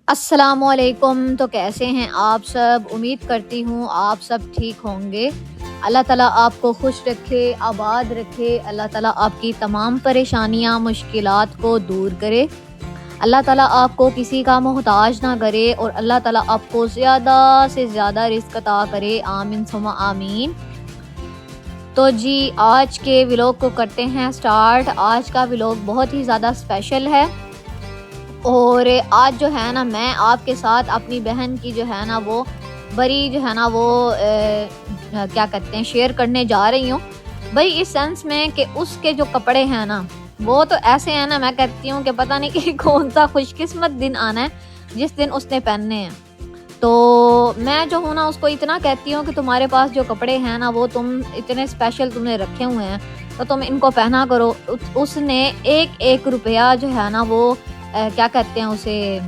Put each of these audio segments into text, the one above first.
अस्सलामुअलैकुम। तो कैसे हैं आप सब? उम्मीद करती हूँ आप सब ठीक होंगे। अल्लाह ताला आपको खुश रखे, आबाद रखे। अल्लाह ताला आपकी तमाम परेशानियाँ, मुश्किलात को दूर करे। अल्लाह ताला आपको किसी का मोहताज ना करे और अल्लाह ताला आपको ज़्यादा से ज़्यादा रिज़्क अता करे। आमीन सुम्मा आमीन। तो जी, आज के व्लॉग को करते हैं स्टार्ट। आज का व्लॉग बहुत ही ज़्यादा स्पेशल है और आज जो है ना, मैं आपके साथ अपनी बहन की जो है ना वो बड़ी जो है ना वो क्या कहते हैं, शेयर करने जा रही हूँ भाई, इस सेंस में कि उसके जो कपड़े हैं ना वो तो ऐसे हैं ना, मैं कहती हूँ कि पता नहीं कि कौन सा खुशकिस्मत दिन आना है जिस दिन उसने पहनने हैं। तो मैं जो हूँ ना उसको इतना कहती हूँ कि तुम्हारे पास जो कपड़े हैं ना वो तुम इतने स्पेशल तुमने रखे हुए हैं तो तुम इनको पहना करो। उसने एक एक रुपया जो है ना वो क्या कहते हैं उसे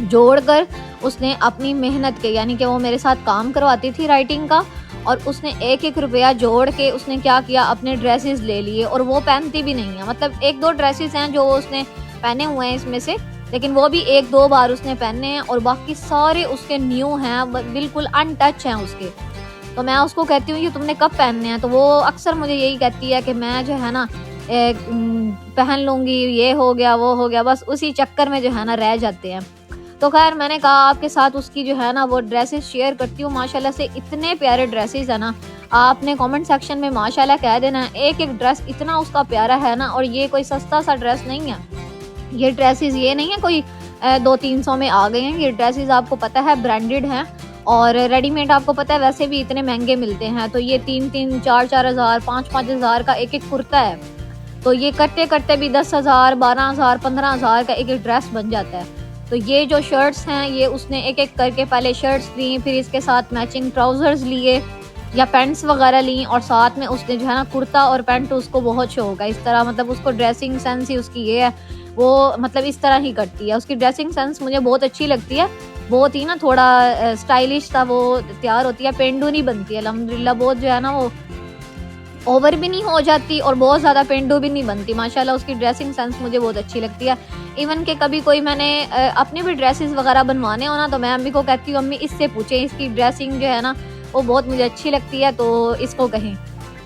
जोड़कर उसने अपनी मेहनत के, यानी कि वो मेरे साथ काम करवाती थी राइटिंग का, और उसने एक एक रुपया जोड़ के उसने क्या किया, अपने ड्रेसेस ले लिए। और वो पहनती भी नहीं है, मतलब एक दो ड्रेसेस हैं जो उसने पहने हुए हैं इसमें से, लेकिन वो भी एक दो बार उसने पहने हैं और बाकी सारे उसके न्यू हैं, बिल्कुल अनटच हैं उसके। तो मैं उसको कहती हूँ कि तुमने कब पहनने हैं, तो वो अक्सर मुझे यही कहती है कि मैं जो है ना पहन लूँगी, ये हो गया वो हो गया, बस उसी चक्कर में जो है ना रह जाते हैं। तो खैर मैंने कहा आपके साथ उसकी जो है ना वो ड्रेसेस शेयर करती हूँ। माशाल्लाह से इतने प्यारे ड्रेसेस है ना, आपने कमेंट सेक्शन में माशाल्लाह कह देना। एक एक ड्रेस इतना उसका प्यारा है ना, और ये कोई सस्ता सा ड्रेस नहीं है। ये ड्रेसेस ये नहीं है कोई 200-300 में आ गए हैं। ये ड्रेसेस आपको पता है ब्रांडेड हैं और रेडीमेड आपको पता है वैसे भी इतने महंगे मिलते हैं। तो ये 3-3, 4-4 हज़ार, 5-5 हज़ार का एक एक कुर्ता है। तो ये करते करते भी 10,000, 12,000, 15,000 का एक एक ड्रेस बन जाता है। तो ये जो शर्ट्स हैं ये उसने एक एक करके पहले शर्ट्स ली, फिर इसके साथ मैचिंग ट्राउजर्स लिए या पैंट्स वगैरह ली, और साथ में उसने जो है ना कुर्ता और पैंट, उसको बहुत शौक है इस तरह, मतलब उसको ड्रेसिंग सेंस ही उसकी ये है, वो मतलब इस तरह ही करती है। उसकी ड्रेसिंग सेंस मुझे बहुत अच्छी लगती है, बहुत ही ना थोड़ा स्टाइलिश सा वो तैयार होती है, पेंडू नहीं बनती है अल्हम्दुलिल्लाह। बहुत जो है ना वो ओवर भी नहीं हो जाती और बहुत ज़्यादा पेंडू भी नहीं बनती। माशाल्लाह उसकी ड्रेसिंग सेंस मुझे बहुत अच्छी लगती है। इवन कि कभी कोई मैंने अपने भी ड्रेसेस वगैरह बनवाने हो ना, तो मैं अम्मी को कहती हूँ अम्मी इससे पूछें, इसकी ड्रेसिंग जो है ना वो बहुत मुझे अच्छी लगती है, तो इसको कहें,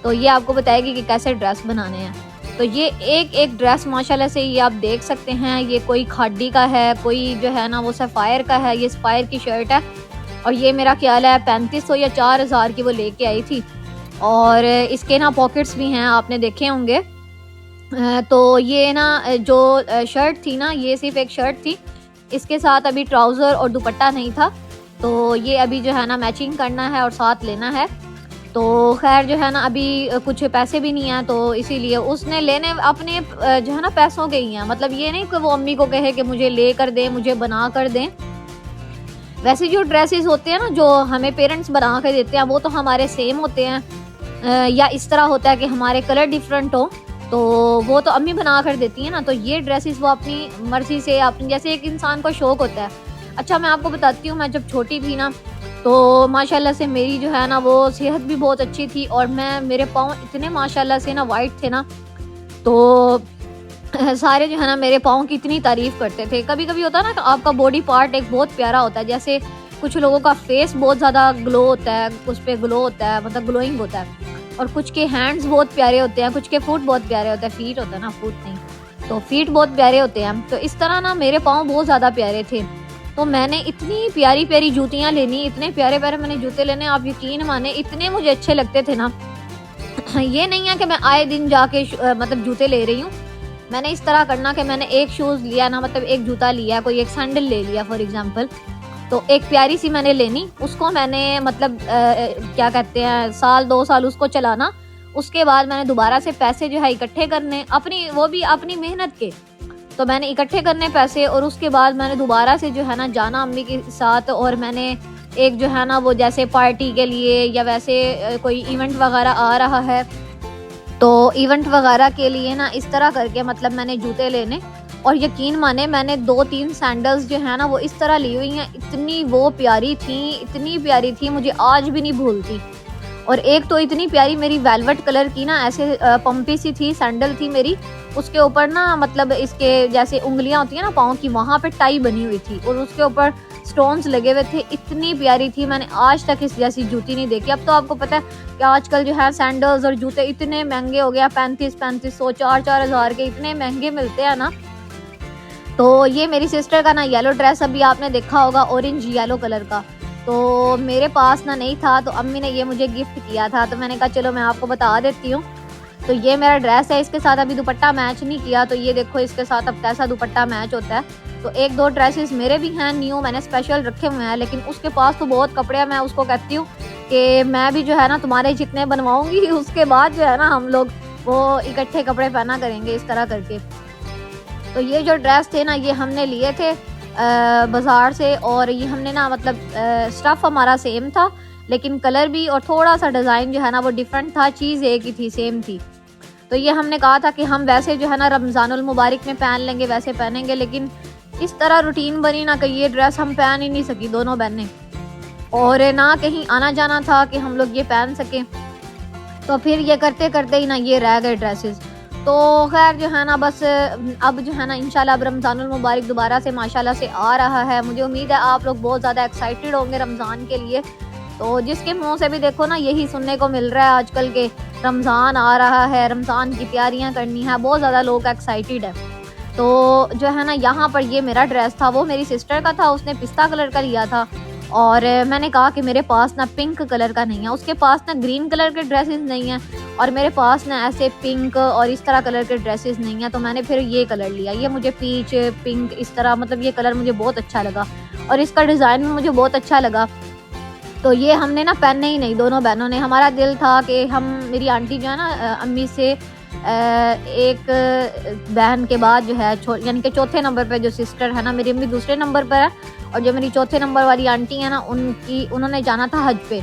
तो ये आपको बताएगी कि कैसे ड्रेस बनाने हैं। तो ये एक एक ड्रेस माशाल्लाह से ये आप देख सकते हैं, ये कोई खादी का है, कोई जो है ना वो सफ़ायर का है। ये सफ़ायर की शर्ट है और ये मेरा ख्याल है 3500 या 4000 की वो लेके आई थी। और इसके ना पॉकेट्स भी हैं, आपने देखे होंगे। तो ये ना जो शर्ट थी ना, ये सिर्फ एक शर्ट थी, इसके साथ अभी ट्राउज़र और दुपट्टा नहीं था, तो ये अभी जो है ना मैचिंग करना है और साथ लेना है। तो खैर जो है ना अभी कुछ पैसे भी नहीं हैं, तो इसीलिए उसने लेने अपने जो है ना पैसों के ही हैं। मतलब ये नहीं कि वो अम्मी को कहे कि मुझे ले कर दें, मुझे बना कर दें। वैसे जो ड्रेसेस होते हैं ना जो हमें पेरेंट्स बना कर देते हैं वो तो हमारे सेम होते हैं, या इस तरह होता है कि हमारे कलर डिफरेंट हो, तो वो तो अम्मी बना कर देती है ना। तो ये ड्रेसेस वो अपनी मर्जी से, अपनी जैसे एक इंसान को शौक होता है। अच्छा मैं आपको बताती हूँ, मैं जब छोटी थी ना तो माशाल्लाह से मेरी जो है ना वो सेहत भी बहुत अच्छी थी और मेरे पाँव इतने माशाल्लाह से ना वाइट थे ना, तो सारे जो है ना मेरे पाँव की इतनी तारीफ़ करते थे। कभी कभी होता है ना कि आपका बॉडी पार्ट एक बहुत प्यारा होता है, जैसे कुछ लोगों का फेस बहुत ज़्यादा ग्लो होता है, उस पर ग्लो होता है, मतलब ग्लोइंग होता है, और कुछ के हैंड्स बहुत प्यारे होते हैं, कुछ के फुट बहुत प्यारे होते हैं, फीट होता है ना, फुट नहीं, तो फीट बहुत प्यारे होते हैं। तो इस तरह ना मेरे पाँव बहुत ज़्यादा प्यारे थे। तो मैंने इतनी प्यारी प्यारी जूतियाँ लेनी, इतने प्यारे प्यारे मैंने जूते लेने, आप यकीन माने इतने मुझे अच्छे लगते थे ना। ये नहीं है कि मैं आए दिन जाके मतलब जूते ले रही हूँ। मैंने इस तरह करना कि मैंने एक शूज़ लिया ना, मतलब एक जूता लिया, कोई एक सैंडल ले लिया फॉर एग्जांपल, तो एक प्यारी सी मैंने लेनी, उसको मैंने मतलब क्या कहते हैं 1-2 साल उसको चलाना। उसके बाद मैंने दोबारा से पैसे जो है इकट्ठे करने, अपनी वो भी अपनी मेहनत के, तो मैंने इकट्ठे करने पैसे, और उसके बाद मैंने दोबारा से जो है ना जाना अम्मी के साथ, और मैंने एक जो है ना वो जैसे पार्टी के लिए या वैसे कोई इवेंट वगैरह आ रहा है, तो इवेंट वगैरह के लिए ना इस तरह करके मतलब मैंने जूते लेने। और यकीन माने मैंने 2-3 सैंडल्स जो है ना वो इस तरह ली हुई हैं, इतनी वो प्यारी थी, इतनी प्यारी थी, मुझे आज भी नहीं भूलती। और एक तो इतनी प्यारी मेरी वेलवेट कलर की ना ऐसे पंपी सी थी, सैंडल थी मेरी, उसके ऊपर ना मतलब इसके जैसे उंगलियां होती है ना पाँव की, वहाँ पे टाई बनी हुई थी और उसके ऊपर स्टोन्स लगे हुए थे। इतनी प्यारी थी, मैंने आज तक इस जैसी जूती नहीं देखी। अब तो आपको पता है कि आजकल जो है सैंडल्स और जूते इतने महंगे हो गए, 3500 4 हज़ार के इतने महंगे मिलते हैं ना। तो ये मेरी सिस्टर का ना येलो ड्रेस अभी आपने देखा होगा, ऑरेंज येलो कलर का। तो मेरे पास ना नहीं था, तो अम्मी ने ये मुझे गिफ्ट किया था, तो मैंने कहा चलो मैं आपको बता देती हूँ। तो ये मेरा ड्रेस है, इसके साथ अभी दुपट्टा मैच नहीं किया, तो ये देखो इसके साथ अब कैसा दुपट्टा मैच होता है। तो 1-2 ड्रेसेस मेरे भी हैं न्यू, मैंने स्पेशल रखे हुए हैं, लेकिन उसके पास तो बहुत कपड़े हैं। मैं उसको कहती हूँ कि मैं भी जो है ना तुम्हारे जितने बनवाऊंगी, उसके बाद जो है ना हम लोग वो इकट्ठे कपड़े पहना करेंगे इस तरह करके। तो ये जो ड्रेस थे ना ये हमने लिए थे बाज़ार से, और ये हमने ना मतलब स्टफ़ हमारा सेम था, लेकिन कलर भी और थोड़ा सा डिज़ाइन जो है ना वो डिफरेंट था, चीज़ एक ही थी, सेम थी। तो ये हमने कहा था कि हम वैसे जो है ना रमज़ानुल मुबारक में पहन लेंगे, वैसे पहनेंगे, लेकिन इस तरह रूटीन बनी ना कि ये ड्रेस हम पहन ही नहीं सकी दोनों बहनें, और ना कहीं आना जाना था कि हम लोग ये पहन सकें। तो फिर ये करते करते ही ना ये रह गए ड्रेसेस। तो खैर जो है ना बस अब जो है ना इंशाल्लाह अब रमज़ानुल मुबारक दोबारा से माशाल्लाह से आ रहा है। मुझे उम्मीद है आप लोग बहुत ज़्यादा एक्साइटेड होंगे रमज़ान के लिए। तो जिसके मुंह से भी देखो ना यही सुनने को मिल रहा है आजकल के, रमज़ान आ रहा है, रमज़ान की तैयारियां करनी है, बहुत ज़्यादा लोग एक्साइटेड है। तो जो है ना यहाँ पर ये मेरा ड्रेस था, वो मेरी सिस्टर का था, उसने पिस्ता कलर का लिया था, और मैंने कहा कि मेरे पास ना पिंक कलर का नहीं है, उसके पास ना ग्रीन कलर के ड्रेसेस नहीं हैं, और मेरे पास ना ऐसे पिंक और इस तरह कलर के ड्रेसेस नहीं हैं। तो मैंने फिर ये कलर लिया, ये मुझे पीच पिंक इस तरह मतलब ये कलर मुझे बहुत अच्छा लगा, और इसका डिज़ाइन भी मुझे बहुत अच्छा लगा। तो ये हमने ना पहने ही नहीं दोनों बहनों ने। हमारा दिल था कि हम, मेरी आंटी जो है ना अम्मी से एक बहन के बाद जो है यानी कि चौथे नंबर पे जो सिस्टर है ना, मेरी अम्मी दूसरे नंबर पर है, और जो मेरी चौथे नंबर वाली आंटी है ना उन्होंने जाना था हज पे।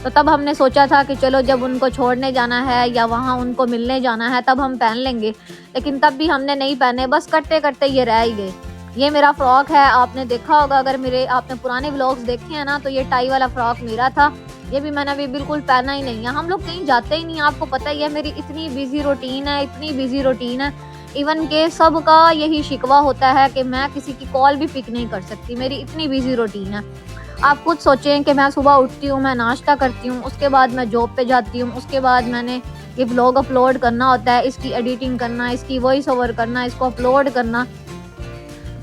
तो तब हमने सोचा था कि चलो जब उनको छोड़ने जाना है या वहाँ उनको मिलने जाना है तब हम पहन लेंगे, लेकिन तब भी हमने नहीं पहने, बस करते करते ये रह ही गए। ये मेरा फ्रॉक है, आपने देखा होगा, अगर मेरे आपने पुराने व्लॉग्स देखे हैं ना तो ये टाई वाला फ्रॉक मेरा था। ये भी मैंने अभी बिल्कुल पहना ही नहीं है, हम लोग कहीं जाते ही नहीं, आपको पता ही है मेरी इतनी बिजी रूटीन है, इतनी बिजी रूटीन है, इवन के सबका यही शिकवा होता है कि मैं किसी की कॉल भी पिक नहीं कर सकती, मेरी इतनी बिजी रूटीन है। आप खुद सोचें कि मैं सुबह उठती हूँ, मैं नाश्ता करती हूँ, उसके बाद मैं जॉब पे जाती हूँ, उसके बाद मैंने ये व्लॉग अपलोड करना होता है, इसकी एडिटिंग करना, इसकी वॉइस ओवर करना, इसको अपलोड करना।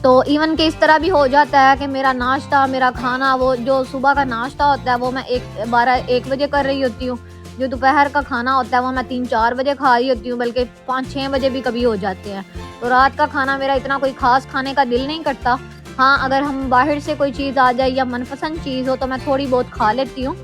तो इवन के इस तरह भी हो जाता है कि मेरा नाश्ता, मेरा खाना, वो जो सुबह का नाश्ता होता है वो मैं 12-1 बजे कर रही होती हूँ, जो दोपहर का खाना होता है वो मैं 3-4 बजे खा रही होती हूँ, बल्कि 5-6 बजे भी कभी हो जाते हैं। तो रात का खाना मेरा इतना कोई ख़ास खाने का दिल नहीं करता। हाँ, अगर हम बाहर से कोई चीज़ आ जाए या मनपसंद चीज़ हो तो मैं थोड़ी बहुत खा लेती हूँ,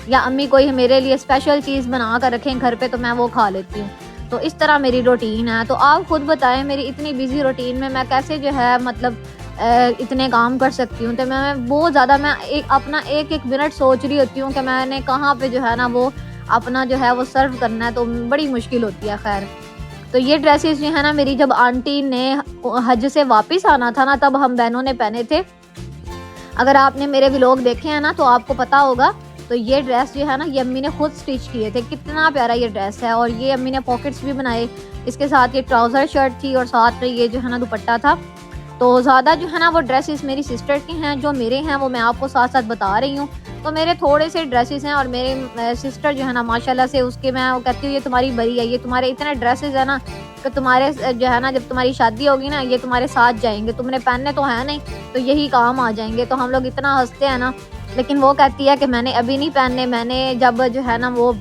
या अम्मी कोई मेरे लिए स्पेशल चीज़ बना कर रखें घर पे तो मैं वो खा लेती हूँ। तो इस तरह मेरी रूटीन है। तो आप खुद बताएं मेरी इतनी बिजी रूटीन में मैं कैसे जो है मतलब इतने काम कर सकती हूँ। तो मैं बहुत ज़्यादा मैं अपना एक एक मिनट सोच रही होती हूँ कि मैंने कहाँ पे जो है ना वो अपना जो है वो सर्व करना है, तो बड़ी मुश्किल होती है। खैर, तो ये ड्रेसेस जो है ना मेरी जब आंटी ने हज से वापस आना था ना तब हम बहनों ने पहने थे। अगर आपने मेरे व्लॉग देखे हैं ना तो आपको पता होगा। तो ये ड्रेस जो है ना ये अम्मी ने खुद स्टिच किए थे, कितना प्यारा ये ड्रेस है, और ये अम्मी ने पॉकेट्स भी बनाए, इसके साथ ये ट्राउज़र शर्ट थी और साथ में ये जो है ना दुपट्टा था। तो ज़्यादा जो है ना वो ड्रेसेस मेरी सिस्टर के हैं, जो मेरे हैं वो मैं आपको साथ साथ बता रही हूँ। तो मेरे थोड़े से ड्रेसेस हैं, और मेरे सिस्टर जो है ना माशाल्लाह से उसके मैं वो कहती हूँ ये तुम्हारी बड़ी है, ये तुम्हारे इतने ड्रेसेस है ना कि तुम्हारे जो है ना जब तुम्हारी शादी होगी ना ये तुम्हारे साथ जाएंगे, तुमने पहनने तो है नहीं तो यही काम आ जाएंगे। तो हम लोग इतना हंसते हैं ना, लेकिन वो कहती है कि मैंने अभी नहीं पहनने, मैंने जब जो है ना वो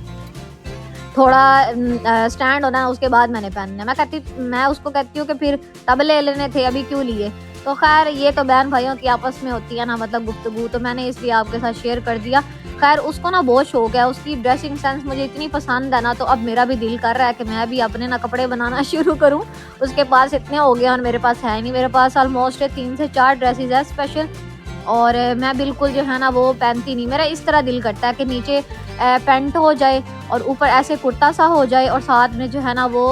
थोड़ा स्टैंड होना है उसके बाद मैंने पहनना। मैं उसको कहती हूँ कि फिर तब ले लेने थे, अभी क्यों लिए। तो खैर ये तो बहन भाइयों की आपस में होती है ना मतलब गुफ्तगू, तो मैंने इसलिए आपके साथ शेयर कर दिया। खैर उसको ना बहुत शौक है, उसकी ड्रेसिंग सेंस मुझे इतनी पसंद है ना, तो अब मेरा भी दिल कर रहा है कि मैं भी अपने ना कपड़े बनाना शुरू करूँ। उसके पास इतने हो गए और मेरे पास है नहीं, मेरे पास ऑलमोस्ट 3 से 4 ड्रेसेस है स्पेशल, और मैं बिल्कुल जो है ना वो पहनती नहीं। मेरा इस तरह दिल करता है कि नीचे पैंट हो जाए और ऊपर ऐसे कुर्ता सा हो जाए, और साथ में जो है ना वो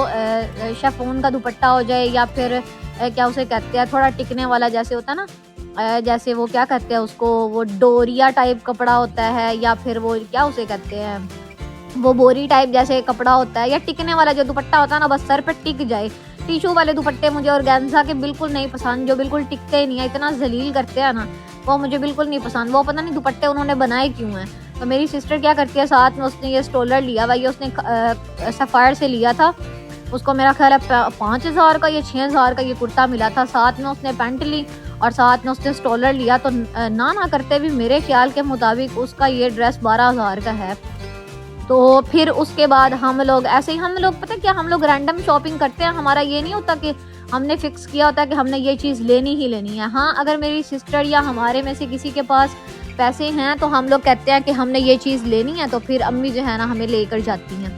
शिफॉन का दुपट्टा हो जाए, या फिर क्या उसे कहते हैं थोड़ा टिकने वाला जैसे होता है ना, जैसे वो क्या कहते हैं उसको, वो डोरिया टाइप कपड़ा होता है, या फिर वो क्या उसे कहते हैं वो बोरी टाइप जैसे कपड़ा होता है, या टिकने वाला जो दुपट्टा होता है ना बस सर पे टिक जाए, टिशू वाले दुपट्टे मुझे ऑर्गेन्जा के बिल्कुल नहीं पसंद, जो बिल्कुल टिकते ही नहीं है, इतना जलील करते हैं ना, वो मुझे बिल्कुल नहीं पसंद। वो पता नहीं दुपट्टे उन्होंने बनाए क्यों हैं। तो मेरी सिस्टर क्या करती है, साथ में उसने ये स्टोलर लिया हुआ, ये उसने सफ़ायर से लिया था, उसको मेरा ख्याल है 5,000 का या 6,000 का ये कुर्ता मिला था। साथ में उसने पैंट ली और साथ में उसने स्टोलर लिया। तो ना करते भी मेरे ख्याल के मुताबिक उसका ये ड्रेस 12,000 का है। तो फिर उसके बाद हम लोग ऐसे ही, हम लोग पता क्या, हम लोग रैंडम शॉपिंग करते हैं। हमारा ये नहीं होता कि हमने फिक्स किया होता कि हमने ये चीज़ लेनी ही लेनी है। हाँ, अगर मेरी सिस्टर या हमारे में से किसी के पास पैसे हैं तो हम लोग कहते हैं कि हमने ये चीज़ लेनी है, तो फिर अम्मी जो है ना हमें लेकर जाती हैं।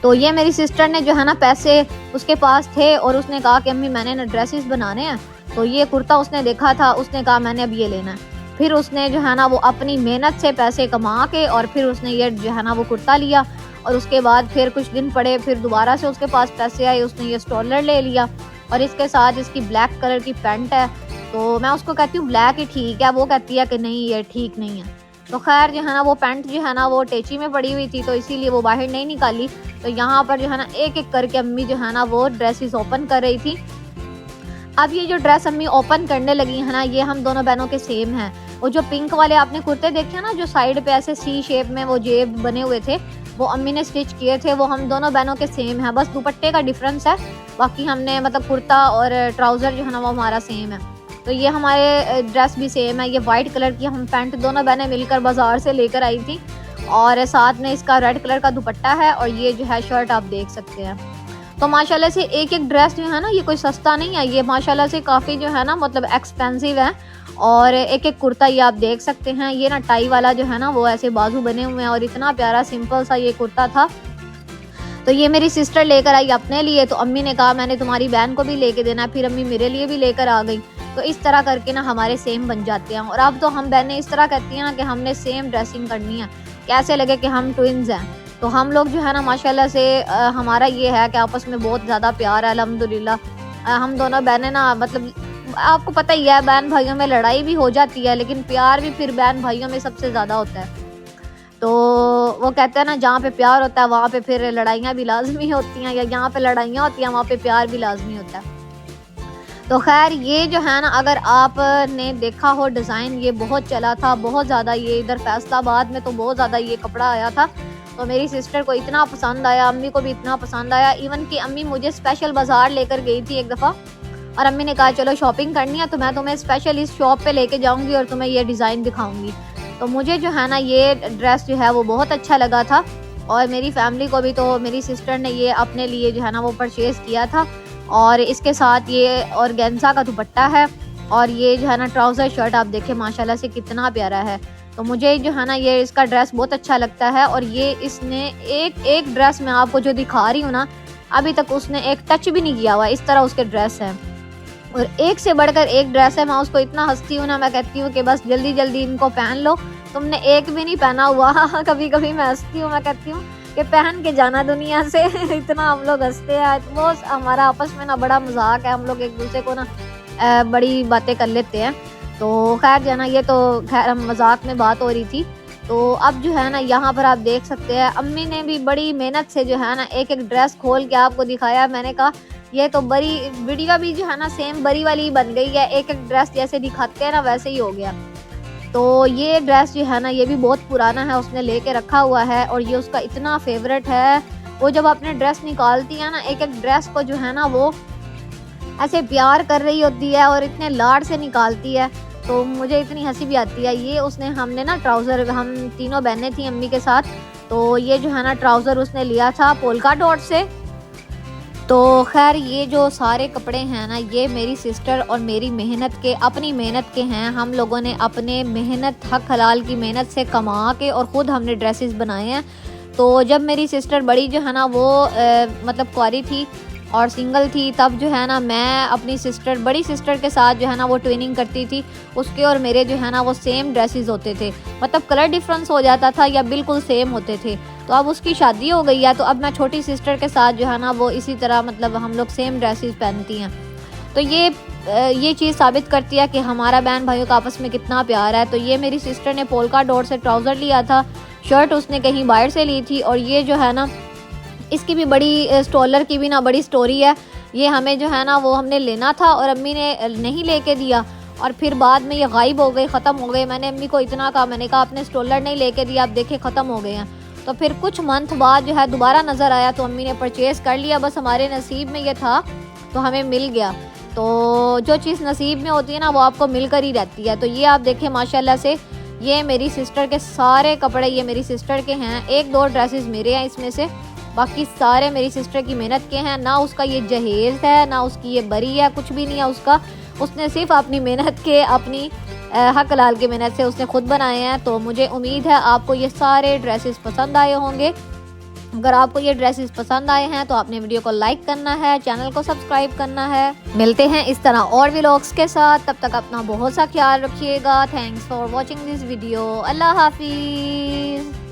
तो ये मेरी सिस्टर ने जो है ना, पैसे उसके पास थे और उसने कहा कि अम्मी मैंने ना ड्रेसेस बनाने हैं। तो ये कुर्ता उसने देखा था, उसने कहा मैंने अब ये लेना है। फिर उसने जो है ना वो अपनी मेहनत से पैसे कमा के और फिर उसने ये जो है ना वो कुर्ता लिया। और उसके बाद फिर कुछ दिन पड़े, फिर दोबारा से उसके पास पैसे आए, उसने ये स्टोलर ले लिया और इसके साथ इसकी ब्लैक कलर की पैंट है। तो मैं उसको कहती हूँ ब्लैक ही ठीक है, वो कहती है कि नहीं ये ठीक नहीं है। तो खैर जो है ना वो पैंट जो है ना वो टेची में पड़ी हुई थी, तो इसीलिए वो बाहर नहीं निकाली। तो यहाँ पर जो है ना एक एक करके अम्मी जो है ना वो ड्रेसेस ओपन कर रही थी। अब ये जो ड्रेस अम्मी ओपन करने लगी है ना, ये हम दोनों बहनों के सेम हैं। वो जो पिंक वाले आपने कुर्ते देखे ना, जो साइड पे ऐसे सी शेप में वो जेब बने हुए थे, वो अम्मी ने स्टिच किए थे, वो हम दोनों बहनों के सेम है। बस दुपट्टे का डिफरेंस है, बाकी हमने मतलब कुर्ता और ट्राउज़र जो है ना वो हमारा सेम है। तो ये हमारे ड्रेस भी सेम है। ये वाइट कलर की हम पैंट दोनों बहनें मिलकर बाज़ार से लेकर आई थी और साथ में इसका रेड कलर का दुपट्टा है और ये जो है शर्ट आप देख सकते हैं। तो माशाल्लाह से एक एक ड्रेस जो है ना ये कोई सस्ता नहीं है, ये माशाल्लाह से काफ़ी जो है ना मतलब एक्सपेंसिव है। और एक एक कुर्ता ये आप देख सकते हैं, ये ना टाई वाला जो है ना वो ऐसे बाजू बने हुए हैं और इतना प्यारा सिंपल सा ये कुर्ता था। तो ये मेरी सिस्टर लेकर आई अपने लिए, तो अम्मी ने कहा मैंने तुम्हारी बहन को भी लेके देना, फिर अम्मी मेरे लिए भी लेकर आ गई। तो इस तरह करके ना हमारे सेम बन जाते हैं। और अब तो हम बहनें इस तरह कहती हैं ना कि हमने सेम ड्रेसिंग करनी है, कैसे लगे कि हम ट्विन्स हैं। तो हम लोग जो है ना माशाल्लाह से हमारा ये है कि आपस में बहुत ज़्यादा प्यार है अल्हम्दुलिल्लाह। हम दोनों बहनें ना मतलब आपको पता ही है बहन भाइयों में लड़ाई भी हो जाती है, लेकिन प्यार भी फिर बहन भाइयों में सबसे ज़्यादा होता है। तो वो कहते हैं ना जहाँ पे प्यार होता है वहाँ पे फिर लड़ाइयाँ भी लाजमी होती हैं, या जहाँ पे लड़ाइयाँ होती हैं वहाँ पे प्यार भी लाजमी होता है। तो खैर ये जो है ना, अगर आपने देखा हो डिज़ाइन, ये बहुत चला था बहुत ज़्यादा। ये इधर फैसलाबाद में तो बहुत ज़्यादा ये कपड़ा आया था। तो मेरी सिस्टर को इतना पसंद आया, अम्मी को भी इतना पसंद आया। इवन कि अम्मी मुझे स्पेशल बाज़ार लेकर गई थी एक दफ़ा, और अम्मी ने कहा चलो शॉपिंग करनी है तो मैं तुम्हें स्पेशल इस शॉप पे लेके जाऊंगी और तुम्हें ये डिज़ाइन दिखाऊंगी। तो मुझे जो है ना ये ड्रेस जो है वो बहुत अच्छा लगा था और मेरी फैमिली को भी। तो मेरी सिस्टर ने ये अपने लिए जो है ना वो परचेज़ किया था और इसके साथ ये ऑर्गेन्जा का दुपट्टा है और ये जो है ना ट्राउज़र शर्ट आप देखें माशाल्लाह से कितना प्यारा है। तो मुझे जो है ना ये इसका ड्रेस बहुत अच्छा लगता है। और ये इसने एक ड्रेस में आपको जो दिखा रही हूँ ना, अभी तक उसने एक टच भी नहीं किया हुआ, इस तरह उसके ड्रेस है और एक से बढ़कर एक ड्रेस है। मैं उसको इतना हंसती हूँ ना, मैं कहती हूँ कि बस जल्दी जल्दी इनको पहन लो, तुमने एक भी नहीं पहना हुआ। कभी कभी मैं हंसती हूँ, मैं कहती हूँ कि पहन के जाना दुनिया से। इतना हम लोग हंसते हैं, वो हमारा आपस में ना बड़ा मजाक है, हम लोग एक दूसरे को ना बड़ी बातें कर लेते हैं। तो खैर जो है ना, ये तो खैर मजाक में बात हो रही थी। तो अब जो है ना यहाँ पर आप देख सकते हैं अम्मी ने भी बड़ी मेहनत से जो है ना एक एक ड्रेस खोल के आपको दिखाया। मैंने कहा ये तो बड़ी वीडियो भी जो है ना सेम बरी वाली बन गई है, एक एक ड्रेस जैसे दिखाते हैं ना वैसे ही हो गया। तो ये ड्रेस जो है ना ये भी बहुत पुराना है, उसने लेके रखा हुआ है और ये उसका इतना फेवरेट है। वो जब अपने ड्रेस निकालती है ना, एक एक ड्रेस को जो है ना वो ऐसे प्यार कर रही होती है और इतने लाड से निकालती है, तो मुझे इतनी हंसी भी आती है। ये उसने हमने ना ट्राउज़र, हम तीनों बहनें थी अम्मी के साथ, तो ये जो है ना ट्राउज़र उसने लिया था पोल्का डॉट से। तो खैर ये जो सारे कपड़े हैं ना ये मेरी सिस्टर और मेरी मेहनत के, अपनी मेहनत के हैं। हम लोगों ने अपने मेहनत हक हलाल की मेहनत से कमा के और ख़ुद हमने ड्रेसेस बनाए हैं। तो जब मेरी सिस्टर बड़ी जो है ना वो मतलब कुंवारी थी और सिंगल थी, तब जो है ना मैं अपनी सिस्टर, बड़ी सिस्टर के साथ जो है ना वो ट्विनिंग करती थी। उसके और मेरे जो है ना वो सेम ड्रेसेस होते थे, मतलब कलर डिफरेंस हो जाता था या बिल्कुल सेम होते थे। तो अब उसकी शादी हो गई है, तो अब मैं छोटी सिस्टर के साथ जो है ना वो इसी तरह मतलब हम लोग सेम ड्रेसेस पहनती हैं। तो ये चीज़ साबित करती है कि हमारा बहन भाइयों का आपस में कितना प्यार है। तो ये मेरी सिस्टर ने पोल्का डॉट से ट्राउज़र लिया था, शर्ट उसने कहीं बाहर से ली थी। और ये जो है ना इसकी भी बड़ी स्टॉलर की भी ना बड़ी स्टोरी है। ये हमें जो है ना वो हमने लेना था और अम्मी ने नहीं लेके दिया और फिर बाद में ये गायब हो गए, ख़त्म हो गए। मैंने अम्मी को इतना कहा, मैंने कहा आपने स्टोलर नहीं लेके दिया, आप देखे ख़त्म हो गए हैं। तो फिर कुछ मंथ बाद जो है दोबारा नज़र आया तो अम्मी ने परचेज़ कर लिया। बस हमारे नसीब में ये था तो हमें मिल गया। तो जो चीज़ नसीब में होती है ना वो आपको मिल कर ही रहती है। तो ये आप देखें माशाल्लाह से, ये मेरी सिस्टर के सारे कपड़े ये मेरी सिस्टर के हैं। 1-2 ड्रेसेस मेरे हैं इसमें से, बाकी सारे मेरी सिस्टर की मेहनत के हैं। ना उसका ये जहेज़ है, ना उसकी ये बरी है, कुछ भी नहीं है उसका। उसने सिर्फ अपनी मेहनत के, अपनी हक हलाल की मेहनत से उसने खुद बनाए हैं। तो मुझे उम्मीद है आपको ये सारे ड्रेसेस पसंद आए होंगे। अगर आपको ये ड्रेसेस पसंद आए हैं तो आपने वीडियो को लाइक करना है, चैनल को सब्सक्राइब करना है। मिलते हैं इस तरह और व्लॉग्स के साथ, तब तक अपना बहुत सा ख्याल रखिएगा। Thanks for watching this video. अल्लाह हाफिज़।